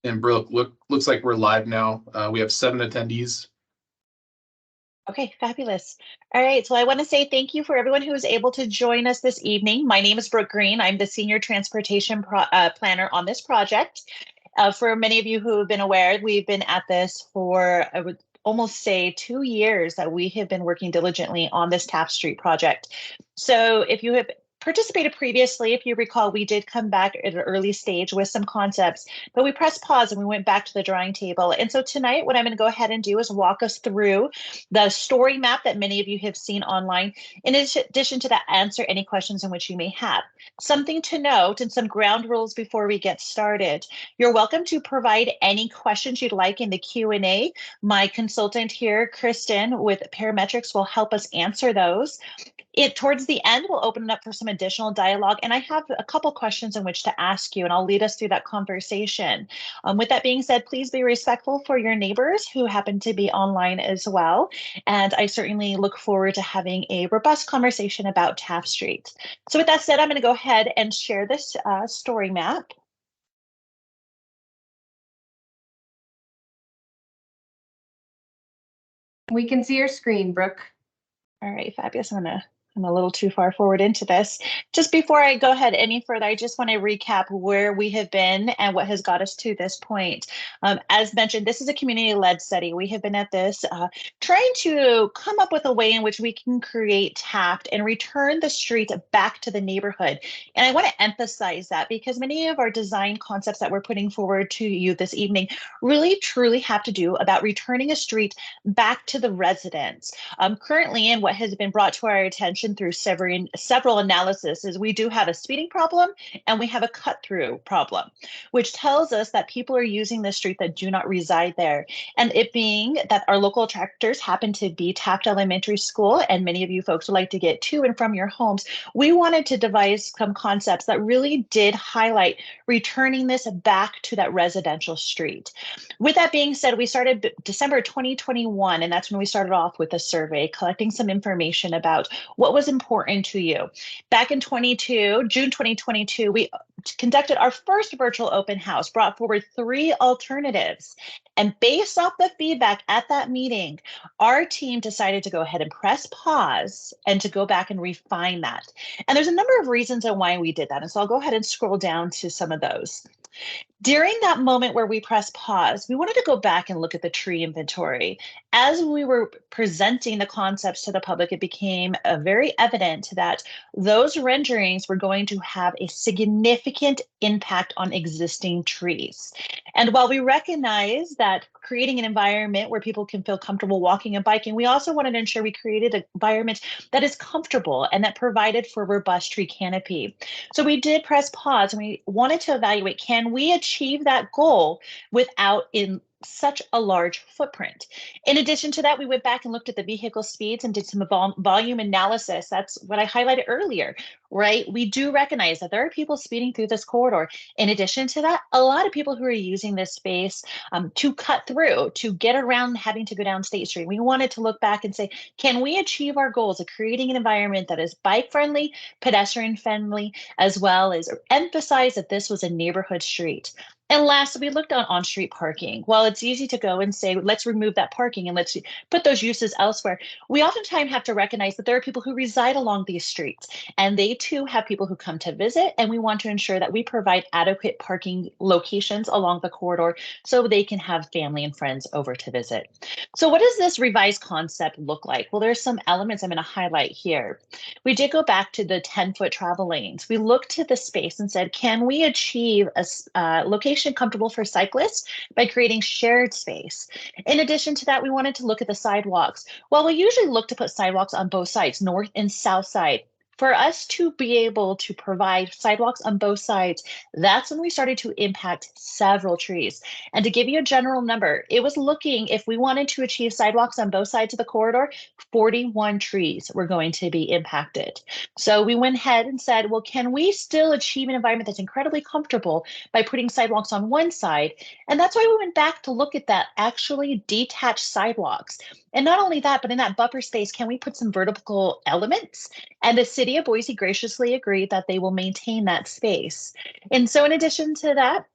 And Brooke, looks like we're live now. We have 7 attendees. Okay, fabulous. All right, so I want to say thank you for everyone who was able to join us this evening. My name is Brooke Green. I'm the Senior Transportation Planner on this project. For many of you who have been aware, we've been at this for, I would almost say, 2 years that we have been working diligently on this Taft Street project. So if you have participated previously, if you recall, we did come back at an early stage with some concepts, but we pressed pause and we went back to the drawing table. And so tonight, what I'm going to go ahead and do is walk us through the story map that many of you have seen online, in addition to that, answer any questions in which you may have. Something to note and some ground rules before we get started. You're welcome to provide any questions you'd like in the Q&A. My consultant here, Kristen, with Parametrics, will help us answer those. Towards the end, we'll open it up for some additional dialogue, and I have a couple questions in which to ask you, and I'll lead us through that conversation. With that being said, please be respectful for your neighbors who happen to be online as well, and I certainly look forward to having a robust conversation about Taft Street. So with that said, I'm going to go ahead and share this story map. We can see your screen, Brooke. All right, fabulous. I'm a little too far forward into this. Just before I go ahead any further, I just want to recap where we have been and what has got us to this point. As mentioned, this is a community-led study. We have been at this trying to come up with a way in which we can create Taft and return the street back to the neighborhood. And I want to emphasize that because many of our design concepts that we're putting forward to you this evening really truly have to do about returning a street back to the residents. Currently, and what has been brought to our attention through several analyses, is we do have a speeding problem and we have a cut-through problem, which tells us that people are using the street that do not reside there. And it being that our local attractors happen to be Taft Elementary School, and many of you folks would like to get to and from your homes, we wanted to devise some concepts that really did highlight returning this back to that residential street. With that being said, we started December 2021, and that's when we started off with a survey, collecting some information about what was important to you. Back in June 2022, we conducted our first virtual open house, brought forward 3 alternatives. And based off the feedback at that meeting, our team decided to go ahead and press pause and to go back and refine that. And there's a number of reasons on why we did that. And so I'll go ahead and scroll down to some of those. During that moment where we press pause, we wanted to go back and look at the tree inventory. As we were presenting the concepts to the public, it became very evident that those renderings were going to have a significant impact on existing trees. And while we recognize that creating an environment where people can feel comfortable walking and biking, we also wanted to ensure we created an environment that is comfortable and that provided for robust tree canopy. So we did press pause and we wanted to evaluate, can we achieve that goal without in such a large footprint? In addition to that, we went back and looked at the vehicle speeds and did some volume analysis. That's what I highlighted earlier, right? We do recognize that there are people speeding through this corridor. In addition to that, a lot of people who are using this space to cut through, to get around having to go down State Street. We wanted to look back and say, can we achieve our goals of creating an environment that is bike friendly, pedestrian friendly, as well as emphasize that this was a neighborhood street? And last, we looked at on-street parking. While it's easy to go and say, let's remove that parking and let's put those uses elsewhere, we oftentimes have to recognize that there are people who reside along these streets, and they too have people who come to visit, and we want to ensure that we provide adequate parking locations along the corridor so they can have family and friends over to visit. So what does this revised concept look like? Well, there's some elements I'm going to highlight here. We did go back to the 10-foot travel lanes. We looked at the space and said, can we achieve a location comfortable for cyclists by creating shared space? In addition to that, we wanted to look at the sidewalks. Well, we usually look to put sidewalks on both sides, north and south side. For us to be able to provide sidewalks on both sides, that's when we started to impact several trees. And to give you a general number, it was looking, if we wanted to achieve sidewalks on both sides of the corridor, 41 trees were going to be impacted. So we went ahead and said, well, can we still achieve an environment that's incredibly comfortable by putting sidewalks on one side? And that's why we went back to look at that actually detached sidewalks. And not only that, but in that buffer space, can we put some vertical elements? And the city of Boise graciously agreed that they will maintain that space. And so in addition to that,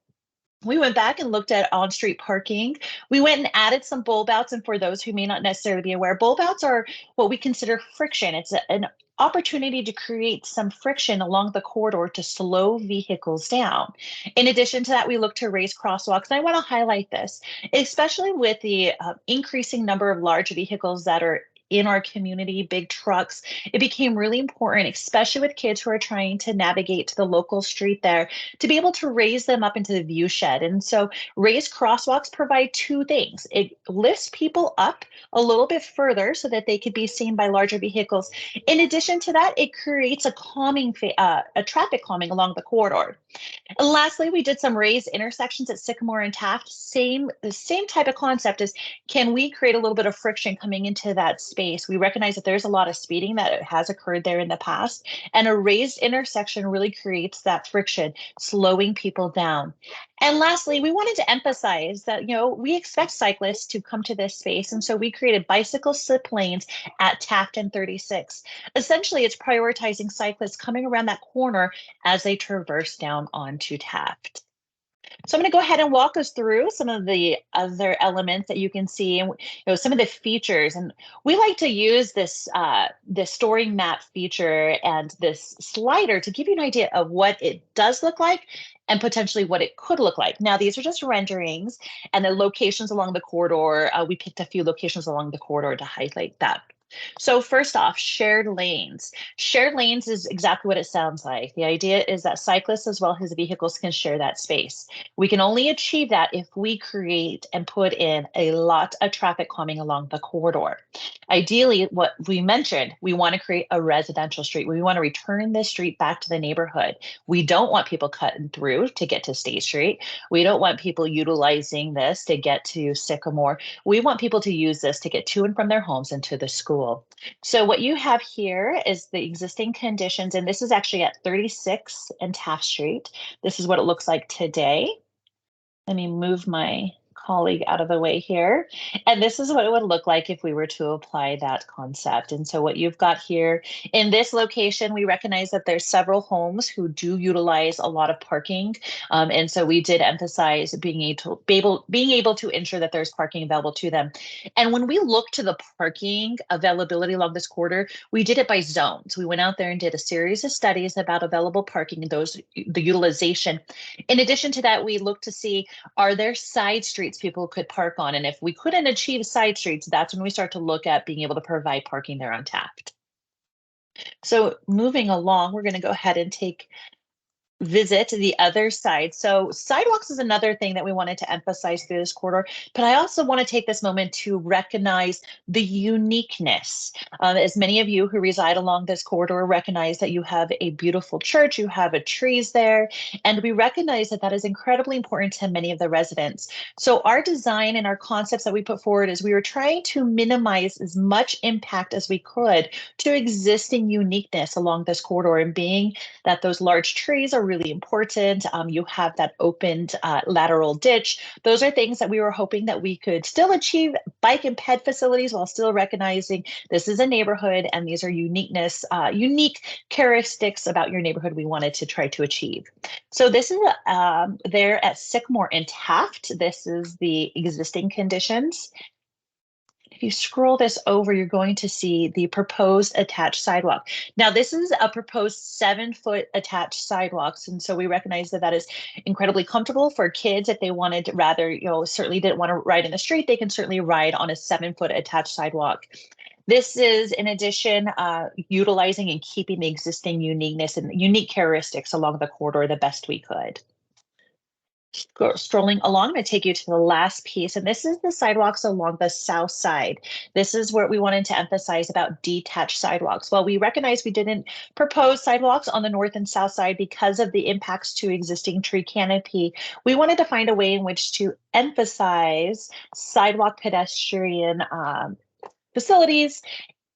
We went back and looked at on-street parking. We went and added some bulb outs. And for those who may not necessarily be aware, bulb outs are what we consider friction. It's an opportunity to create some friction along the corridor to slow vehicles down. In addition to that, we look to raise crosswalks. And I want to highlight this, especially with the increasing number of large vehicles that are in our community, big trucks. It became really important, especially with kids who are trying to navigate to the local street there, to be able to raise them up into the view shed. And so raised crosswalks provide two things. It lifts people up a little bit further so that they could be seen by larger vehicles. In addition to that, it creates a a traffic calming along the corridor. And lastly, we did some raised intersections at Sycamore and Taft. The same type of concept is, can we create a little bit of friction coming into that space? We recognize that there's a lot of speeding that has occurred there in the past, and a raised intersection really creates that friction, slowing people down. And lastly, we wanted to emphasize that, we expect cyclists to come to this space. And so we created bicycle slip lanes at Taft and 36. Essentially, it's prioritizing cyclists coming around that corner as they traverse down onto Taft. So I'm going to go ahead and walk us through some of the other elements that you can see, and some of the features. And we like to use this story map feature and this slider to give you an idea of what it does look like and potentially what it could look like. Now, these are just renderings and the locations along the corridor. We picked a few locations along the corridor to highlight that. So first off, shared lanes. Shared lanes is exactly what it sounds like. The idea is that cyclists as well as vehicles can share that space. We can only achieve that if we create and put in a lot of traffic calming along the corridor. Ideally, what we mentioned, we want to create a residential street. We want to return this street back to the neighborhood. We don't want people cutting through to get to State Street. We don't want people utilizing this to get to Sycamore. We want people to use this to get to and from their homes and to the school. So what you have here is the existing conditions, and this is actually at 36 and Taft Street. This is what it looks like today. Let me move my colleague out of the way here. And this is what it would look like if we were to apply that concept. And so what you've got here in this location, we recognize that there's several homes who do utilize a lot of parking. And so we did emphasize being able to ensure that there's parking available to them. And when we look to the parking availability along this corridor, we did it by zones. We went out there and did a series of studies about available parking and the utilization. In addition to that, we looked to see, are there side streets people could park on? And if we couldn't achieve side streets, that's when we start to look at being able to provide parking there on Taft. So moving along, we're going to go ahead and visit the other side. So sidewalks is another thing that we wanted to emphasize through this corridor, but I also want to take this moment to recognize the uniqueness. As many of you who reside along this corridor recognize that you have a beautiful church, you have a trees there, and we recognize that that is incredibly important to many of the residents. So our design and our concepts that we put forward is we were trying to minimize as much impact as we could to existing uniqueness along this corridor, and being that those large trees are really important. You have that opened lateral ditch. Those are things that we were hoping that we could still achieve bike and ped facilities while still recognizing this is a neighborhood and these are unique characteristics about your neighborhood we wanted to try to achieve. So this is there at Sycamore and Taft. This is the existing conditions. If you scroll this over, you're going to see the proposed attached sidewalk. Now, this is a proposed 7-foot attached sidewalks. And so we recognize that that is incredibly comfortable for kids. If they wanted rather, certainly didn't want to ride in the street, they can certainly ride on a 7-foot attached sidewalk. This is, in addition, utilizing and keeping the existing uniqueness and unique characteristics along the corridor the best we could. Strolling along, I'm going to take you to the last piece, and this is the sidewalks along the south side. This is where we wanted to emphasize about detached sidewalks. While we recognize we didn't propose sidewalks on the north and south side because of the impacts to existing tree canopy, we wanted to find a way in which to emphasize sidewalk pedestrian facilities.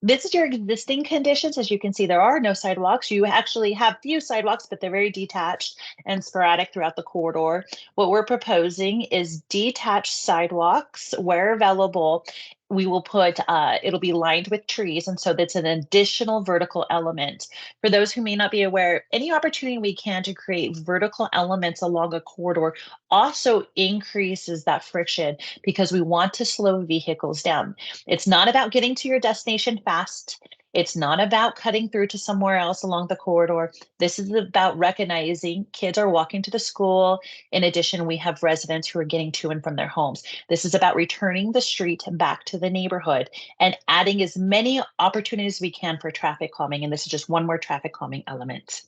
This is your existing conditions. As you can see, there are no sidewalks. You actually have few sidewalks, but they're very detached and sporadic throughout the corridor. What we're proposing is detached sidewalks where available. we will put, it'll be lined with trees. And so that's an additional vertical element. For those who may not be aware, any opportunity we can to create vertical elements along a corridor also increases that friction because we want to slow vehicles down. It's not about getting to your destination fast. It's not about cutting through to somewhere else along the corridor. This is about recognizing kids are walking to the school. In addition, we have residents who are getting to and from their homes. This is about returning the street back to the neighborhood and adding as many opportunities as we can for traffic calming. And this is just one more traffic calming element.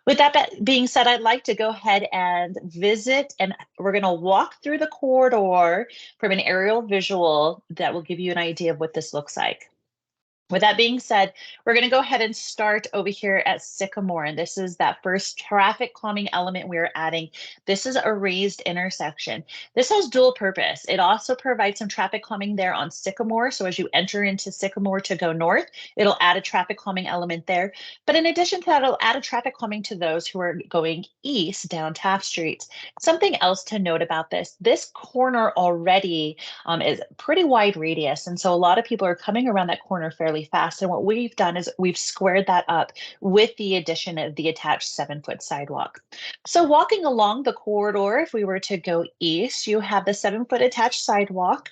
With that being said, I'd like to go ahead and visit, and we're going to walk through the corridor from an aerial visual that will give you an idea of what this looks like. With that being said, we're going to go ahead and start over here at Sycamore. And this is that first traffic calming element we're adding. This is a raised intersection. This has dual purpose. It also provides some traffic calming there on Sycamore. So as you enter into Sycamore to go north, it'll add a traffic calming element there. But in addition to that, it'll add a traffic calming to those who are going east down Taft Street. Something else to note about this corner already is pretty wide radius. And so a lot of people are coming around that corner fairly fast. And what we've done is we've squared that up with the addition of the attached 7-foot sidewalk. So walking along the corridor, if we were to go east, you have the 7-foot attached sidewalk.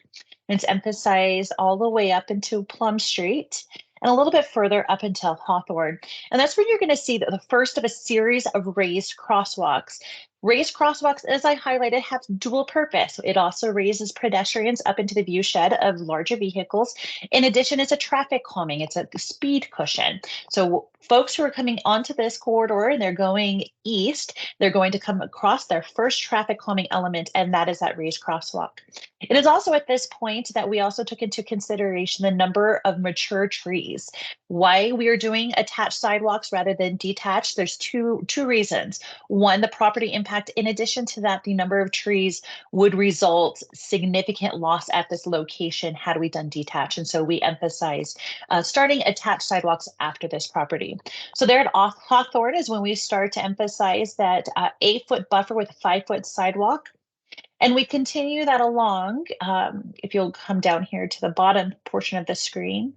And it's emphasized all the way up into Plum Street and a little bit further up until Hawthorne. And that's where you're going to see the first of a series of raised crosswalks. Raised crosswalks, as I highlighted, have dual purpose. It also raises pedestrians up into the view shed of larger vehicles. In addition, it's a traffic calming. It's a speed cushion. So folks who are coming onto this corridor and they're going east, they're going to come across their first traffic calming element, and that is that raised crosswalk. It is also at this point that we also took into consideration the number of mature trees. Why we are doing attached sidewalks rather than detached, there's two reasons. One, the property impact. In addition to that, the number of trees would result significant loss at this location had we done detached. And so we emphasize starting attached sidewalks after this property. So there at Hawthorne is when we start to emphasize that 8-foot buffer with a 5-foot sidewalk. And we continue that along. If you'll come down here to the bottom portion of the screen,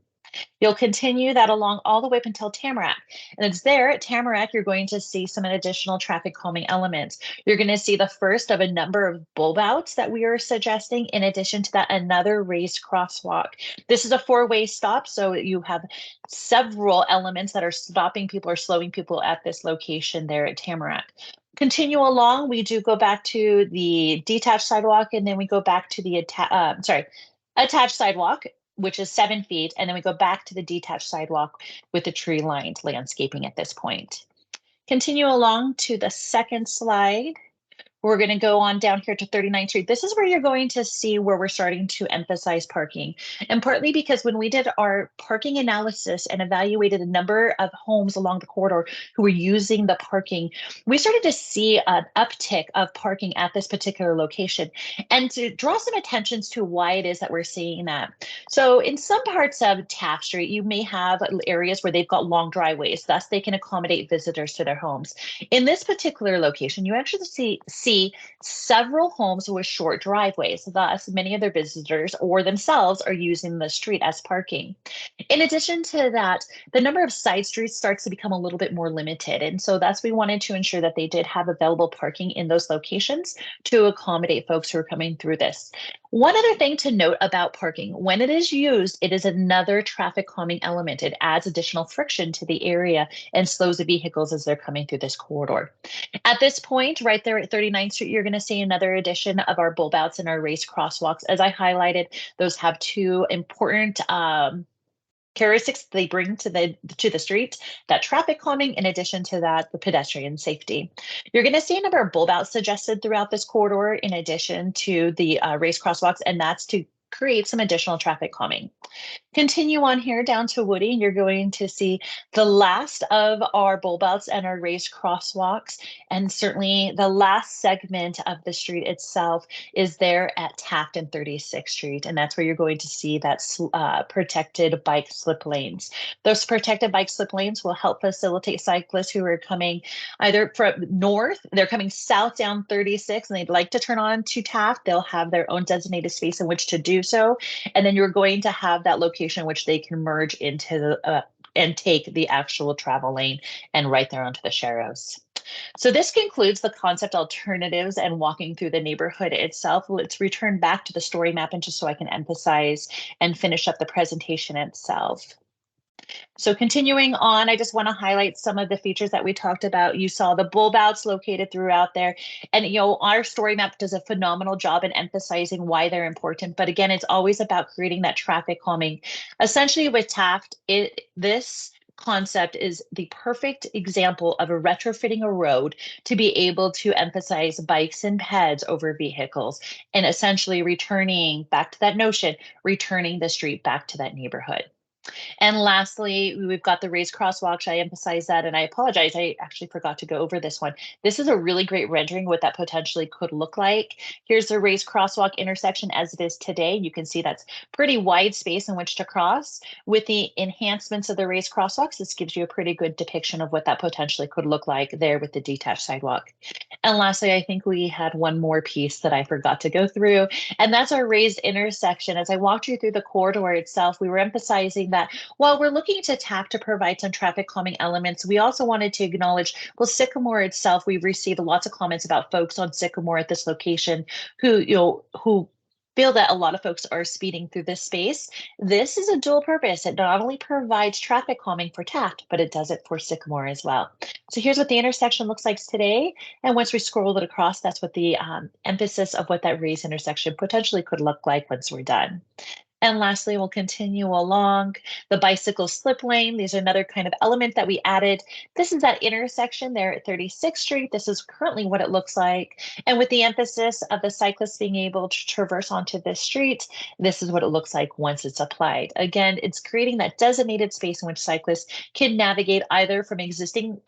you'll continue that along all the way up until Tamarack. And it's there at Tamarack, you're going to see some additional traffic calming elements. You're going to see the first of a number of bulb outs that we are suggesting. In addition to that, another raised crosswalk. This is a 4-way stop. So you have several elements that are stopping people or slowing people at this location there at Tamarack. Continue along, we do go back to the detached sidewalk, and then we go back to the attached sidewalk, which is 7 feet. And then we go back to the detached sidewalk with the tree lined landscaping at this point. Continue along to the second slide. We're going to go on down here to 39th Street. This is where you're going to see where we're starting to emphasize parking. And partly because when we did our parking analysis and evaluated a number of homes along the corridor who were using the parking, we started to see an uptick of parking at this particular location. And to draw some attention to why it is that we're seeing that. So in some parts of Taft Street, you may have areas where they've got long driveways, thus they can accommodate visitors to their homes. In this particular location, you actually see several homes with short driveways. Thus, many of their visitors or themselves are using the street as parking. In addition to that, the number of side streets starts to become a little bit more limited. And so that's we wanted to ensure that they did have available parking in those locations to accommodate folks who are coming through this. One other thing to note about parking, when it is used, it is another traffic calming element. It adds additional friction to the area and slows the vehicles as they're coming through this corridor. At this point, right there at 39th Street, you're going to see another addition of our bulb outs and our raised crosswalks. As I highlighted, those have two important characteristics they bring to the street, that traffic calming, in addition to that, the pedestrian safety. You're going to see a number of bulb outs suggested throughout this corridor, in addition to the raised crosswalks, and that's to create some additional traffic calming. Continue on here down to Woody, and you're going to see the last of our bulb outs and our raised crosswalks. And certainly the last segment of the street itself is there at Taft and 36th Street. And that's where you're going to see that protected bike slip lanes. Those protected bike slip lanes will help facilitate cyclists who are coming either from north, they're coming south down 36 and they'd like to turn on to Taft. They'll have their own designated space in which to do so. And then you're going to have that location which they can merge into the and take the actual travel lane and right there onto the Sharrows. So this concludes the concept alternatives and walking through the neighborhood itself. Let's return back to the story map and just so I can emphasize and finish up the presentation itself. So continuing on, I just want to highlight some of the features that we talked about. You saw the bulb outs located throughout there. And our story map does a phenomenal job in emphasizing why they're important. But again, it's always about creating that traffic calming. Essentially with Taft, this concept is the perfect example of a retrofitting a road to be able to emphasize bikes and peds over vehicles and essentially returning back to that notion, returning the street back to that neighborhood. And lastly, we've got the raised crosswalks. I emphasize that, and I apologize. I actually forgot to go over this one. This is a really great rendering what that potentially could look like. Here's the raised crosswalk intersection as it is today. You can see that's pretty wide space in which to cross. With the enhancements of the raised crosswalks, this gives you a pretty good depiction of what that potentially could look like there with the detached sidewalk. And lastly, I think we had one more piece that I forgot to go through, and that's our raised intersection. As I walked you through the corridor itself, we were emphasizing that while we're looking to Taft to provide some traffic calming elements, we also wanted to acknowledge, well, Sycamore itself, we've received lots of comments about folks on Sycamore at this location who feel that a lot of folks are speeding through this space. This is a dual purpose. It not only provides traffic calming for Taft, but it does it for Sycamore as well. So here's what the intersection looks like today. And once we scroll it across, that's what the emphasis of what that raised intersection potentially could look like once we're done. And lastly, we'll continue along the bicycle slip lane. These are another kind of element that we added. This is that intersection there at 36th Street. This is currently what it looks like. And with the emphasis of the cyclists being able to traverse onto this street, this is what it looks like once it's applied. Again, it's creating that designated space in which cyclists can navigate either from existing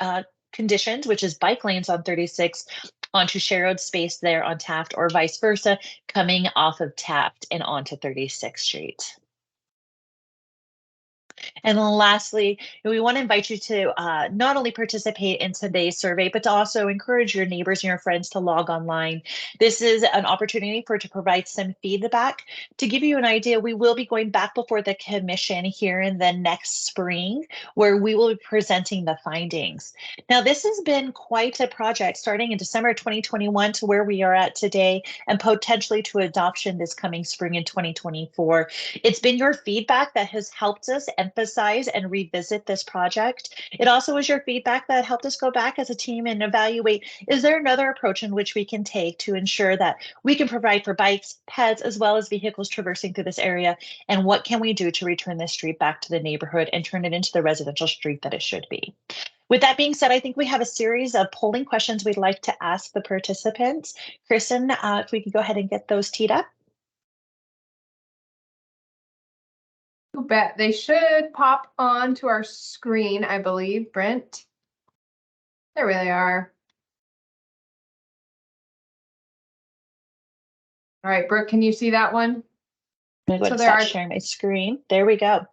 conditions, which is bike lanes on 36, onto Sherrod space there on Taft, or vice versa, coming off of Taft and onto 36th Street. And then lastly, we want to invite you to not only participate in today's survey, but to also encourage your neighbors and your friends to log online. This is an opportunity to provide some feedback. To give you an idea, we will be going back before the commission here in the next spring, where we will be presenting the findings. Now, this has been quite a project starting in December 2021 to where we are at today, and potentially to adoption this coming spring in 2024. It's been your feedback that has helped us emphasize and revisit this project. It also was your feedback that helped us go back as a team and evaluate, is there another approach in which we can take to ensure that we can provide for bikes, pets, as well as vehicles traversing through this area? And what can we do to return this street back to the neighborhood and turn it into the residential street that it should be? With that being said, I think we have a series of polling questions we'd like to ask the participants. Kristen, if we could go ahead and get those teed up. You bet. They should pop onto our screen, I believe, Brent. There they are. All right, Brooke, can you see that one? I'm going to stop sharing my screen. There we go.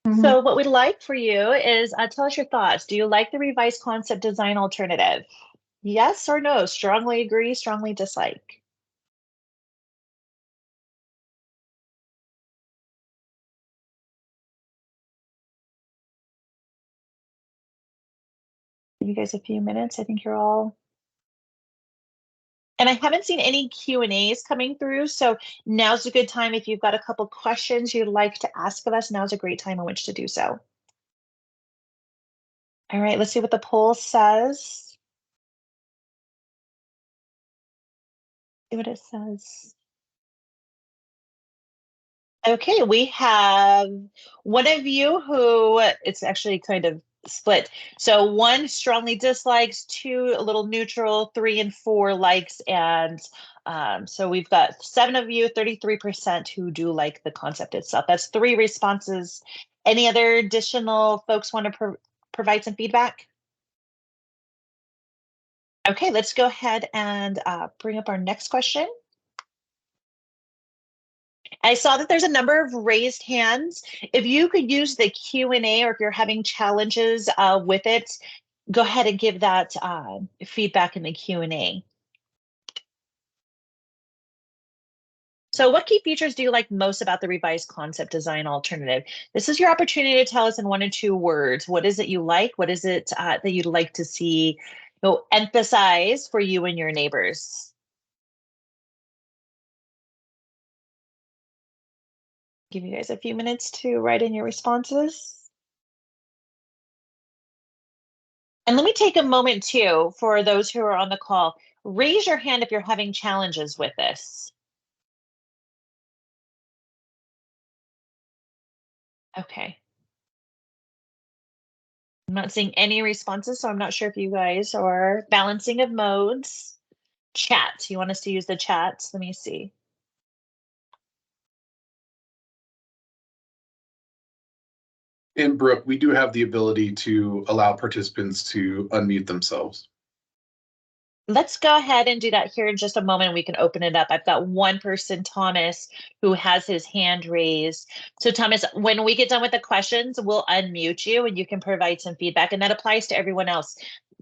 Mm-hmm. So what we'd like for you is tell us your thoughts. Do you like the revised concept design alternative? Yes or no? Strongly agree, strongly dislike? Give you guys a few minutes. I think you're all. And I haven't seen any Q&As coming through, so now's a good time. If you've got a couple questions you'd like to ask of us, now's a great time in which to do so. All right, let's see what the poll says. See what it says. Okay, we have one of you who it's actually kind of split. So 1 strongly dislikes, 2 a little neutral, 3 and 4 likes, and so we've got 7 of you, 33% who do like the concept itself. That's 3 responses. Any other additional folks want to provide some feedback? Okay, let's go ahead and bring up our next question. I saw that there's a number of raised hands. If you could use the Q&A, or if you're having challenges with it, go ahead and give that feedback in the Q&A. So what key features do you like most about the revised concept design alternative? This is your opportunity to tell us in 1 or 2 words. What is it you like? What is it that you'd like to see emphasize for you and your neighbors? Give you guys a few minutes to write in your responses. And let me take a moment too, for those who are on the call, raise your hand if you're having challenges with this. Okay. I'm not seeing any responses, so I'm not sure if you guys are balancing of modes. Chat, you want us to use the chat? Let me see. And Brooke, we do have the ability to allow participants to unmute themselves. Let's go ahead and do that here in just a moment. We can open it up. I've got one person, Thomas, who has his hand raised. So Thomas, when we get done with the questions, we'll unmute you and you can provide some feedback, and that applies to everyone else.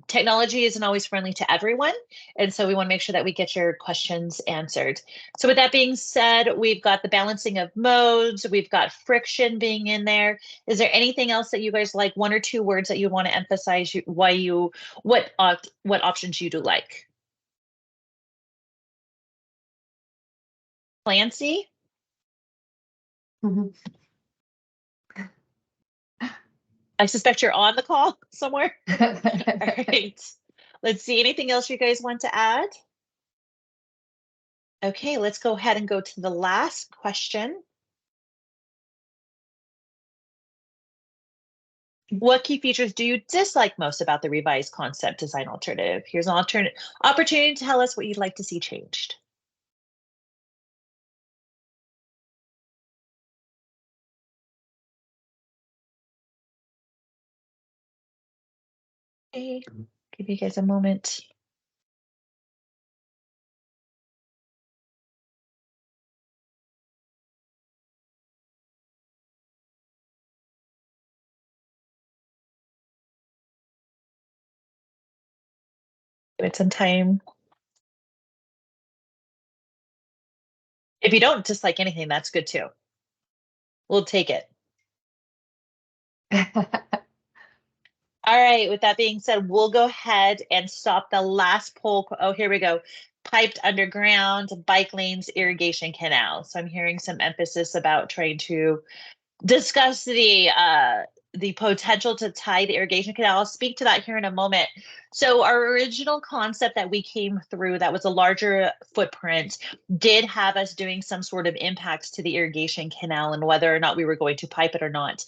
Technology isn't always friendly to everyone, and so we want to make sure that we get your questions answered. So with that being said, we've got the balancing of modes, we've got friction being in there. Is there anything else that you guys like, 1 or 2 words that you want to emphasize, what options you do like? Clancy? Mhm. I suspect you're on the call somewhere. All right. Let's see. Anything else you guys want to add? Okay, let's go ahead and go to the last question. What key features do you dislike most about the revised concept design alternative? Here's an opportunity to tell us what you'd like to see changed. Okay, give you guys a moment. Give it some time. If you don't dislike anything, that's good too. We'll take it. All right, with that being said, we'll go ahead and stop the last poll. Oh, here we go. Piped underground, bike lanes, irrigation canal. So I'm hearing some emphasis about trying to discuss the potential to tie the irrigation canal. I'll speak to that here in a moment. So our original concept that we came through, that was a larger footprint, did have us doing some sort of impacts to the irrigation canal and whether or not we were going to pipe it or not.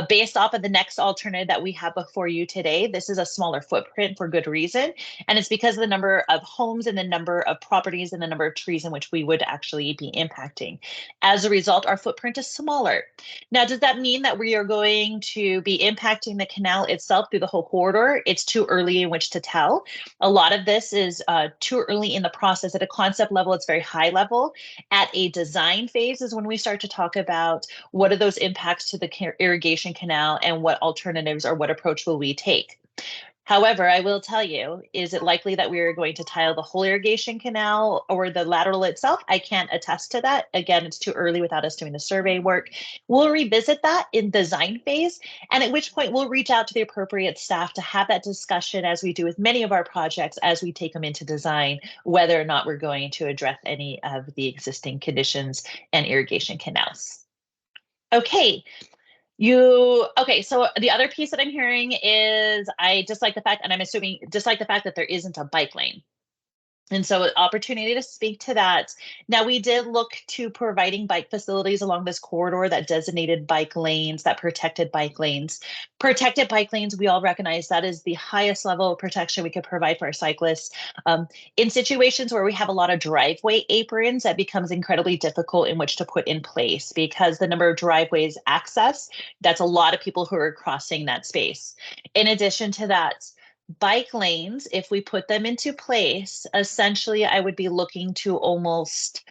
Based off of the next alternative that we have before you today, this is a smaller footprint for good reason. And it's because of the number of homes and the number of properties and the number of trees in which we would actually be impacting. As a result, our footprint is smaller. Now, does that mean that we are going to be impacting the canal itself through the whole corridor? It's too early in which to tell. A lot of this is too early in the process. At a concept level, it's very high level. At a design phase is when we start to talk about what are those impacts to the irrigation canal and what alternatives or what approach will we take. However, I will tell you, is it likely that we are going to tile the whole irrigation canal or the lateral itself? I can't attest to that. Again, it's too early without us doing the survey work. We'll revisit that in design phase, and at which point we'll reach out to the appropriate staff to have that discussion, as we do with many of our projects as we take them into design, whether or not we're going to address any of the existing conditions and irrigation canals. Okay, okay, so the other piece that I'm hearing is I dislike the fact, and I'm assuming dislike the fact that there isn't a bike lane. And so an opportunity to speak to that. Now, we did look to providing bike facilities along this corridor that designated bike lanes, that protected bike lanes. Protected bike lanes, we all recognize that is the highest level of protection we could provide for our cyclists. In situations where we have a lot of driveway aprons, that becomes incredibly difficult in which to put in place because the number of driveways access, that's a lot of people who are crossing that space. In addition to that, bike lanes, if we put them into place, essentially I would be looking to almost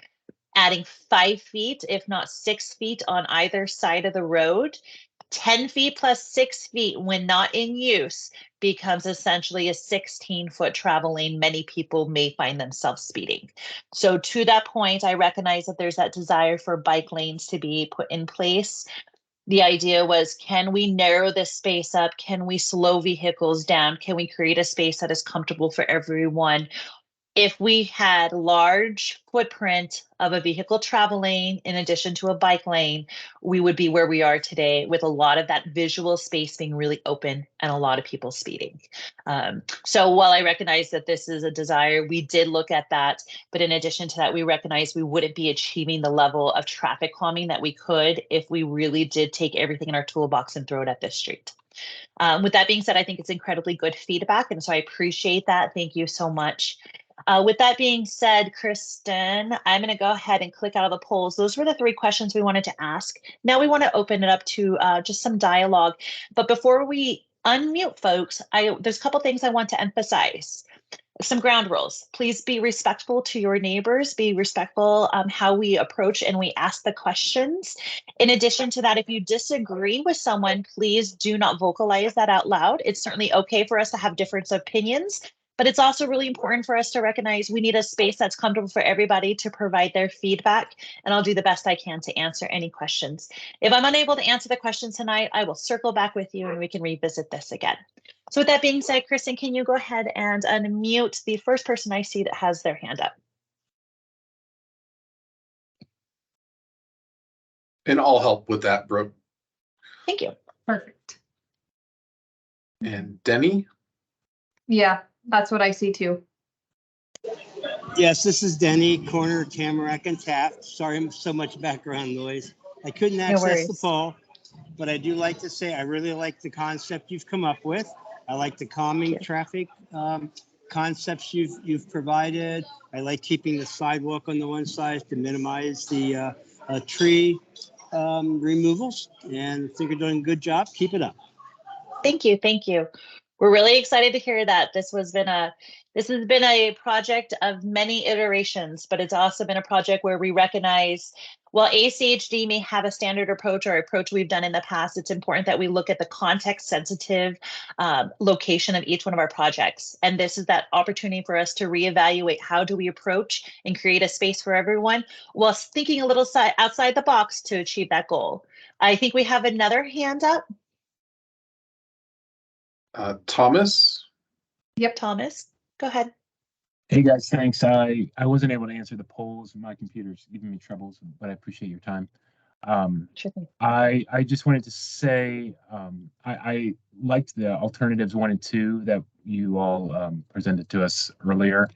adding 5 feet, if not 6 feet on either side of the road 10 feet plus 6 feet when not in use becomes essentially a 16-foot travel lane. Many people may find themselves speeding. So to that point, I recognize that there's that desire for bike lanes to be put in place. The idea was, can we narrow this space up? Can we slow vehicles down? Can we create a space that is comfortable for everyone? If we had large footprint of a vehicle travel lane in addition to a bike lane, we would be where we are today with a lot of that visual space being really open and a lot of people speeding. So while I recognize that this is a desire, we did look at that. But in addition to that, we recognize we wouldn't be achieving the level of traffic calming that we could if we really did take everything in our toolbox and throw it at this street. With that being said, I think it's incredibly good feedback. And so I appreciate that. Thank you so much. With that being said, Kristen, I'm going to go ahead and click out of the polls. Those were the 3 questions we wanted to ask. Now we want to open it up to just some dialogue. But before we unmute folks, there's a couple things I want to emphasize. Some ground rules. Please be respectful to your neighbors, be respectful how we approach and we ask the questions. In addition to that, if you disagree with someone, please do not vocalize that out loud. It's certainly okay for us to have different opinions, but it's also really important for us to recognize we need a space that's comfortable for everybody to provide their feedback, and I'll do the best I can to answer any questions. If I'm unable to answer the question tonight, I will circle back with you and we can revisit this again. So with that being said, Kristen, can you go ahead and unmute the first person I see that has their hand up? And I'll help with that, Brooke. Thank you. Perfect. And Denny? Yeah, that's what I see too. Yes, this is Denny, corner Tamarack and Taft. Sorry, so much background noise. I couldn't access the poll, but I do like to say I really like the concept you've come up with. I like the calming traffic concepts you've provided. I like keeping the sidewalk on the one side to minimize the tree removals. And I think you're doing a good job. Keep it up. Thank you. Thank you. We're really excited to hear that. This has been a project of many iterations, but it's also been a project where we recognize, while ACHD may have a standard approach or approach we've done in the past, it's important that we look at the context sensitive location of each one of our projects. And this is that opportunity for us to reevaluate how do we approach and create a space for everyone while thinking a little outside the box to achieve that goal. I think we have another hand up. Thomas? Yep, Thomas, go ahead. Hey guys, thanks. I wasn't able to answer the polls. My computer's giving me troubles, but I appreciate your time. Sure thing. I just wanted to say I liked the alternatives 1 and 2 that you all presented to us earlier,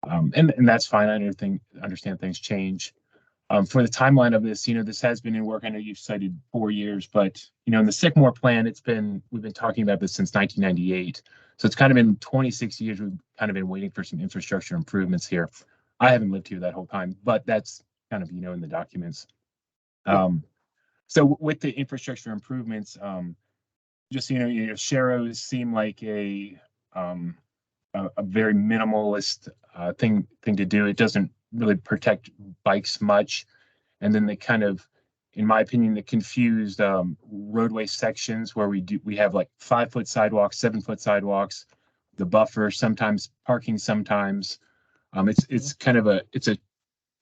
and that's fine. I understand things change. For the timeline of this, this has been in work. I know you've cited 4 years, but in the Sycamore plan, we've been talking about this since 1998. So it's kind of been 26 years. We've kind of been waiting for some infrastructure improvements here. I haven't lived here that whole time, but that's kind of in the documents. So with the infrastructure improvements, just Sharrows seem like a very minimalist thing to do. It doesn't really protect bikes much, and then they kind of, in my opinion, the confused roadway sections where we have like 5-foot sidewalks, 7-foot sidewalks, the buffer, sometimes parking, sometimes it's kind of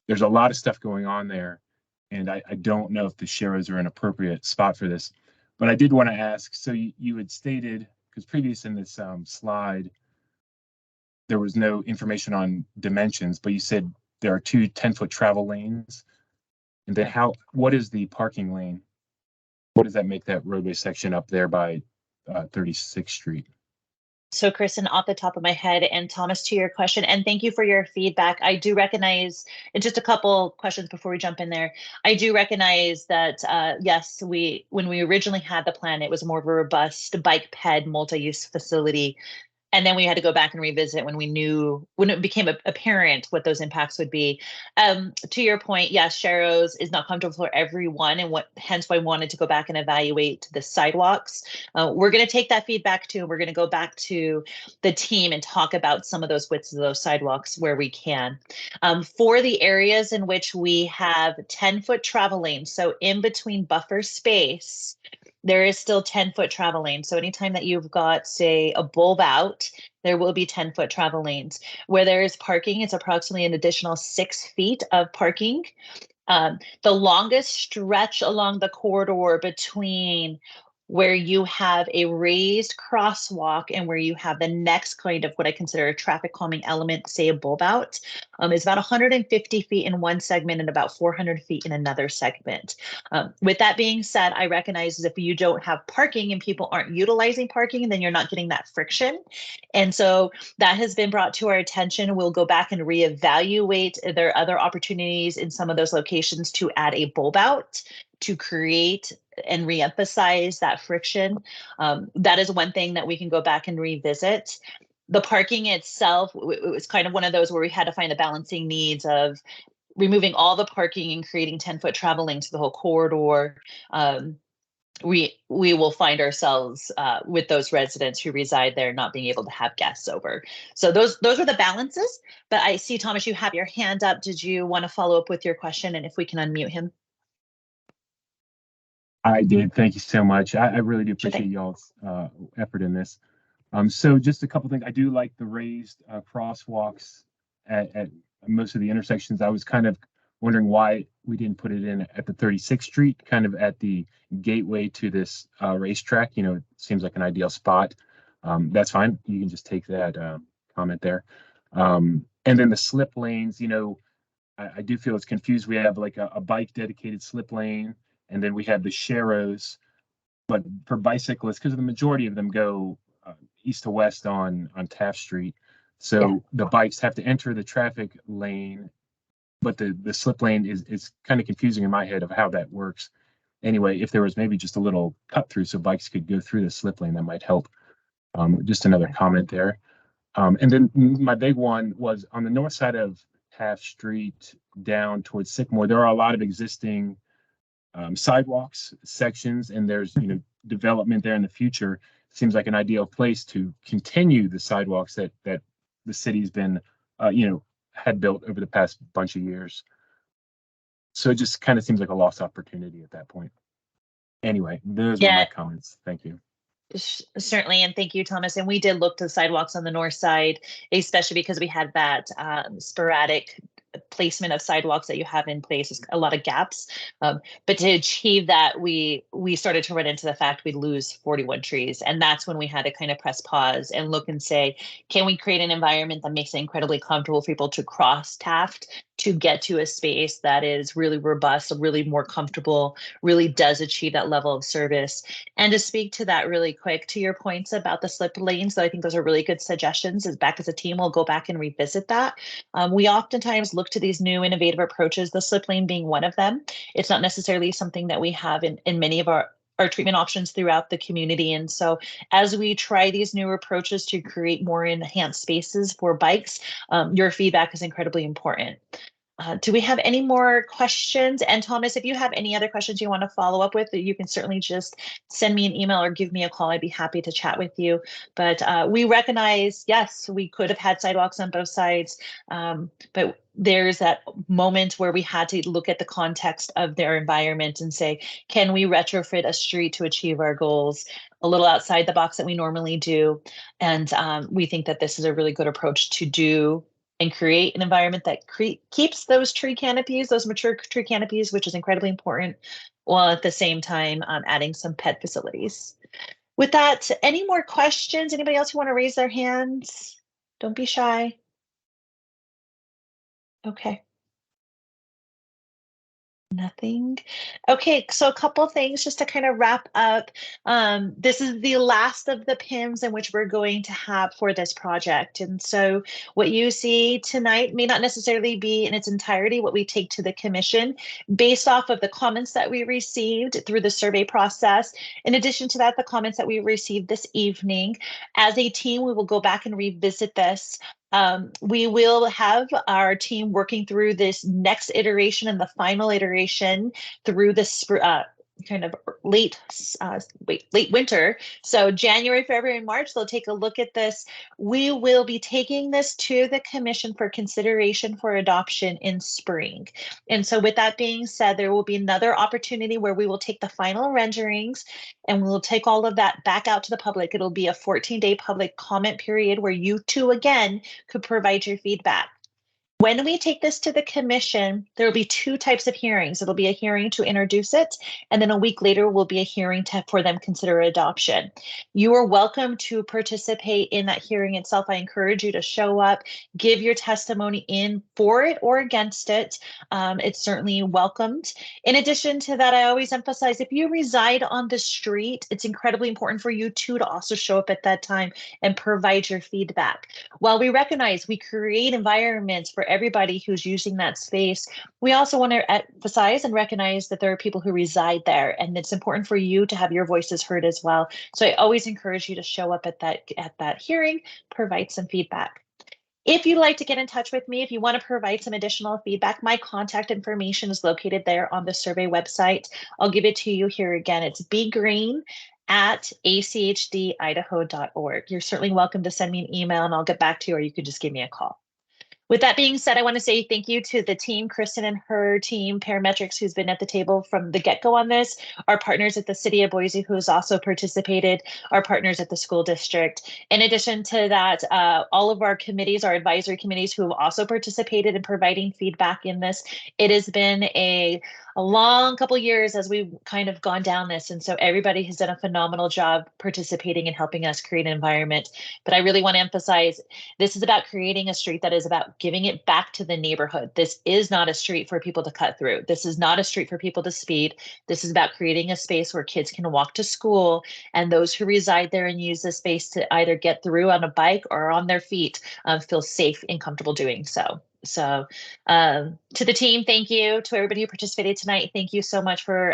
there's a lot of stuff going on there, and I don't know if the Sharrows are an appropriate spot for this. But I did want to ask, so you had stated, because previous in this slide there was no information on dimensions, but you said there are 2 10-foot travel lanes. And then what is the parking lane? What does that make that roadway section up there by 36th Street? So Kristen, off the top of my head, and Thomas, to your question, and thank you for your feedback. I do recognize, and just a couple questions before we jump in there. I do recognize that, yes, when we originally had the plan, it was more of a robust bike ped multi-use facility. And then we had to go back and revisit when it became apparent what those impacts would be. To your point, yes, Sharrows is not comfortable for everyone, and hence why I wanted to go back and evaluate the sidewalks. We're going to take that feedback too. We're going to go back to the team and talk about some of those widths of those sidewalks where we can. For the areas in which we have 10-foot travel lanes, so in between buffer space, there is still 10-foot travel lanes. So anytime that you've got, say, a bulb out, there will be 10-foot travel lanes. Where there is parking, it's approximately an additional 6 feet of parking. The longest stretch along the corridor between where you have a raised crosswalk and where you have the next kind of what I consider a traffic calming element, say a bulb out, is about 150 feet in one segment and about 400 feet in another segment. With that being said, I recognize if you don't have parking and people aren't utilizing parking, then you're not getting that friction. And so that has been brought to our attention. We'll go back and reevaluate. There are other opportunities in some of those locations to add a bulb out to create and reemphasize that friction. That is one thing that we can go back and revisit. The parking itself, it was kind of one of those where we had to find the balancing needs of removing all the parking and creating 10-foot travel lanes to the whole corridor. We will find ourselves with those residents who reside there not being able to have guests over. So those are the balances. But I see, Thomas, you have your hand up. Did you want to follow up with your question, and if we can unmute him? I did. Thank you so much. I really do Sure appreciate thing. y'all's effort in this. So just a couple things. I do like the raised crosswalks at most of the intersections. I was kind of wondering why we didn't put it in at the 36th Street, kind of at the gateway to this racetrack. You know, it seems like an ideal spot. That's fine. You can just take that comment there. And then the slip lanes, you know, I do feel it's confused. We have like a bike dedicated slip lane, and then we have the sharrows. But for bicyclists, because the majority of them go east to west on Taft Street, so the bikes have to enter the traffic lane, but the slip lane is kind of confusing in my head of how that works. Anyway, if there was maybe just a little cut through so bikes could go through the slip lane, that might help. Just another comment there. And then my big one was on the north side of Taft Street down towards Sycamore. There are a lot of existing sidewalks sections, and there's development there in the future. Seems like an ideal place to continue the sidewalks that the city's been had built over the past bunch of years. So it just kind of seems like a lost opportunity at that point. Anyway, those were my comments. Thank you. Certainly, and thank you, Thomas. And we did look to the sidewalks on the north side, especially because we had that sporadic placement of sidewalks that you have in place, a lot of gaps. But to achieve that, we started to run into the fact we'd lose 41 trees. And that's when we had to kind of press pause and look and say, can we create an environment that makes it incredibly comfortable for people to cross Taft to get to a space that is really robust, really more comfortable, really does achieve that level of service. And to speak to that really quick, to your points about the slip lanes, so I think those are really good suggestions. As back as a team, we'll go back and revisit that. We oftentimes look to these new innovative approaches, the slip lane being one of them. It's not necessarily something that we have in many of our treatment options throughout the community. And so as we try these new approaches to create more enhanced spaces for bikes, your feedback is incredibly important. Do we have any more questions? And Thomas, if you have any other questions you want to follow up with, you can certainly just send me an email or give me a call. I'd be happy to chat with you. But we recognize, yes, we could have had sidewalks on both sides, but there's that moment where we had to look at the context of their environment and say, can we retrofit a street to achieve our goals a little outside the box that we normally do? And we think that this is a really good approach to do and create an environment that keeps those tree canopies, those mature tree canopies, which is incredibly important, while at the same time adding some pet facilities. With that, any more questions? Anybody else who want to raise their hands? Don't be shy. Okay. Nothing. Okay, so a couple things just to kind of wrap up. This is the last of the PIMs in which we're going to have for this project. And so what you see tonight may not necessarily be in its entirety what we take to the commission based off of the comments that we received through the survey process. In addition to that, the comments that we received this evening. As a team, we will go back and revisit this. We will have our team working through this next iteration and the final iteration through this kind of late winter. So January, February, and March, they'll take a look at this. We will be taking this to the commission for consideration for adoption in spring. And so with that being said, there will be another opportunity where we will take the final renderings and we'll take all of that back out to the public. It'll be a 14-day public comment period where you too, again, could provide your feedback. When we take this to the commission, there will be two types of hearings. It'll be a hearing to introduce it, and then a week later will be a hearing for them consider adoption. You are welcome to participate in that hearing itself. I encourage you to show up, give your testimony in for it or against it. It's certainly welcomed. In addition to that, I always emphasize if you reside on the street, it's incredibly important for you too to also show up at that time and provide your feedback. While we recognize we create environments for everybody who's using that space, we also want to emphasize and recognize that there are people who reside there, and it's important for you to have your voices heard as well. So I always encourage you to show up at that hearing, provide some feedback. If you'd like to get in touch with me, if you want to provide some additional feedback, my contact information is located there on the survey website. I'll give it to you here again. It's bgreen@achdIdaho.org. You're certainly welcome to send me an email and I'll get back to you, or you could just give me a call. With that being said, I want to say thank you to the team, Kristen and her team, Parametrics, who's been at the table from the get-go on this, our partners at the City of Boise, who has also participated, our partners at the school district. In addition to that, all of our committees, our advisory committees, who have also participated in providing feedback in this. It has been a long couple of years as we've kind of gone down this. And so everybody has done a phenomenal job participating and helping us create an environment. But I really want to emphasize, this is about creating a street that is about giving it back to the neighborhood. This is not a street for people to cut through. This is not a street for people to speed. This is about creating a space where kids can walk to school, and those who reside there and use the space to either get through on a bike or on their feet feel safe and comfortable doing so. So to the team, thank you. To everybody who participated tonight, thank you so much for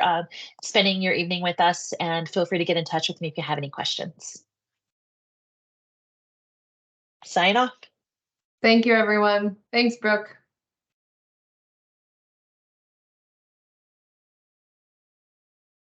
spending your evening with us, and feel free to get in touch with me if you have any questions. Sign off. Thank you, everyone. Thanks, Brooke.